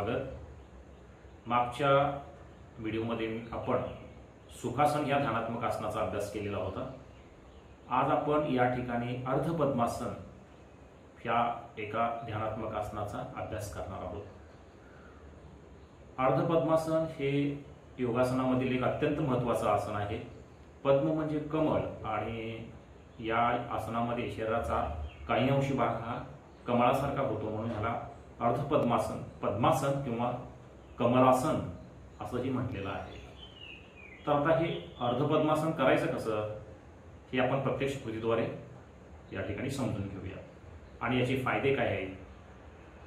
स्वागत। मागच्या व्हिडिओमध्ये आपण सुखासन या ध्यानात्मक आसनाचा अभ्यास केलेला होता। आज आपण या ठिकाणी अर्ध पद्मासन या एका ध्यानात्मक आसनाचा अभ्यास करणार आहोत। अर्ध पद्मासन हे योगासनामधील एक अत्यंत महत्त्वाचं आसन आहे। पद्म म्हणजे कमळ आणि या आसनामध्ये शरीराचा काही अंशी भाग हा कमळासारखा होतो, म्हणून ह्याला अर्ध पद्मासन, पद्मासन किंवा कमलासन असंही म्हटलेलं आहे। तर आता हे अर्ध पद्मासन करायचं कसं हे आपण प्रत्यक्ष कृतीद्वारे या ठिकाणी समजून घेऊया आणि याचे फायदे काय आहेत,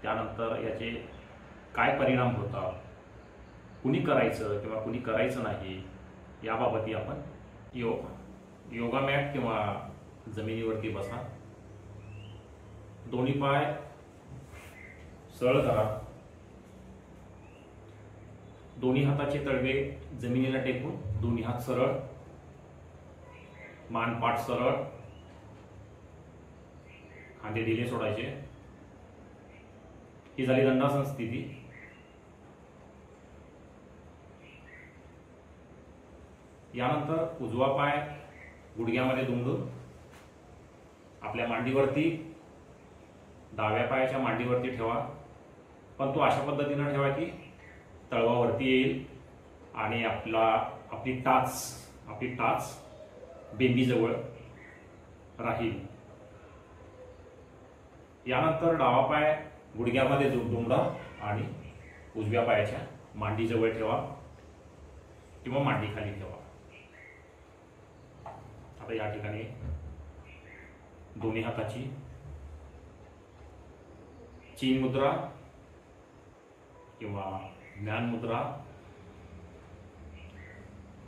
त्यानंतर याचे काय परिणाम होतात, कुणी करायचं किंवा कुणी करायचं नाही याबाबतही आपण योगा मॅट किंवा जमिनीवरती बसा, दोन्ही पाय सरळ करा, दोन्ही हाताचे तळवे जमिनीला टेकून दोन्ही हात सरळ, मान पाठ सरळ, खांदे ढिले सोडायचे। ही झाली दंडासन स्थिती। यानंतर उजवा पाय गुडघ्यामध्ये दुमडून आपल्या मांडीवरती, डाव्या पायाच्या मांडीवरती ठेवा, पण तो अशा पद्धतीने ठेवा की तळवावरती येईल आणि आपली टाच बेंबीजवळ राहील। यानंतर डावा पाय गुडघ्यामध्ये दुमडा आणि उजव्या पायाच्या मांडीजवळ ठेवा किंवा मांडी खाली ठेवा। आता या ठिकाणी दोन्ही हाताची चीन मुद्रा किंवा ज्ञान मुद्रा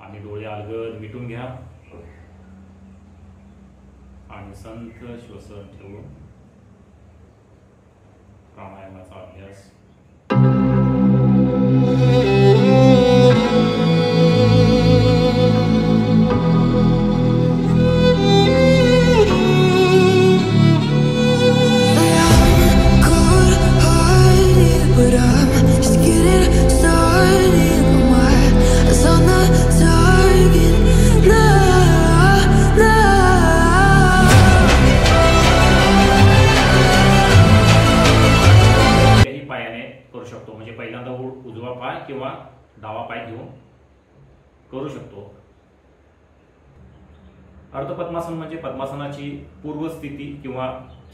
आणि डोळे अलगद मिटून घ्या आणि संथ श्वसन ठेवून प्राणायामाचा अभ्यास। करू शकतो, म्हणजे पहिल्यांदा उजवा पाय किंवा डावा पाय घेऊन करू शकतो। अर्ध पद्मासन म्हणजे पद्मासनाची पूर्व स्थिती किंवा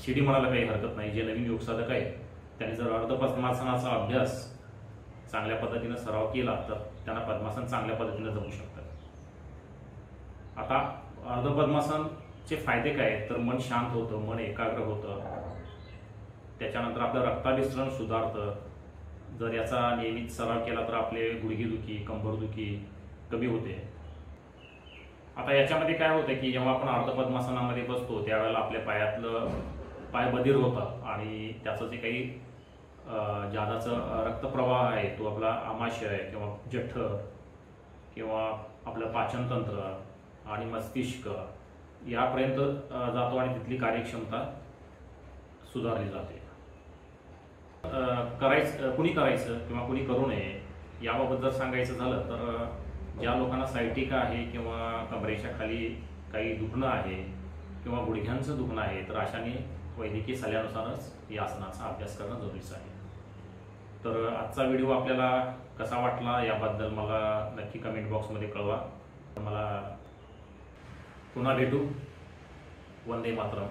शिडी म्हणायला काही हरकत नाही। जे नवीन योग साधक आहेत त्यांनी जर अर्ध पद्मासनाचा अभ्यास चांगल्या पद्धतीने सराव केला तर त्यांना पद्मासन चांगल्या पद्धतीने जमू शकतं। आता अर्ध पद्मासनचे फायदे काय आहेत तर मन शांत होतं, मन एकाग्र होतं, त्याच्यानंतर आपलं रक्ताभिसरण सुधारतं। जर याचा नियमित सराव केला तर आपले गुडघेदुखी, कंबरदुखी कमी होते। आता याच्यामध्ये काय होतं की जेव्हा आपण अर्ध पद्मासनामध्ये बसतो त्यावेळेला आपल्या पायातलं पाय बधीर होतात आणि त्याचं जे काही जादाचं रक्तप्रवाह आहे तो आपला आमाशय किंवा जठर किंवा आपलं पाचनतंत्र आणि मस्तिष्क यापर्यंत जातो आणि तिथली कार्यक्षमता सुधारली जाते। कुणी करायचं किंवा कुणी करू नये याबाबत जर सांगायचं झालं तर ज्या लोकांना सायटिका आहे किंवा कमरेच्या खाली काही दुखणं आहे किंवा गुडघ्यांचं दुखणं आहे तर अशाने वैद्यकीय सल्ल्यानुसारच या आसनाचा अभ्यास करणं जरुरीचं आहे। तर आजचा व्हिडिओ आपल्याला कसा वाटला याबद्दल मला नक्की कमेंट बॉक्समध्ये कळवा। मला पुन्हा भेटू। वंदे मातरम।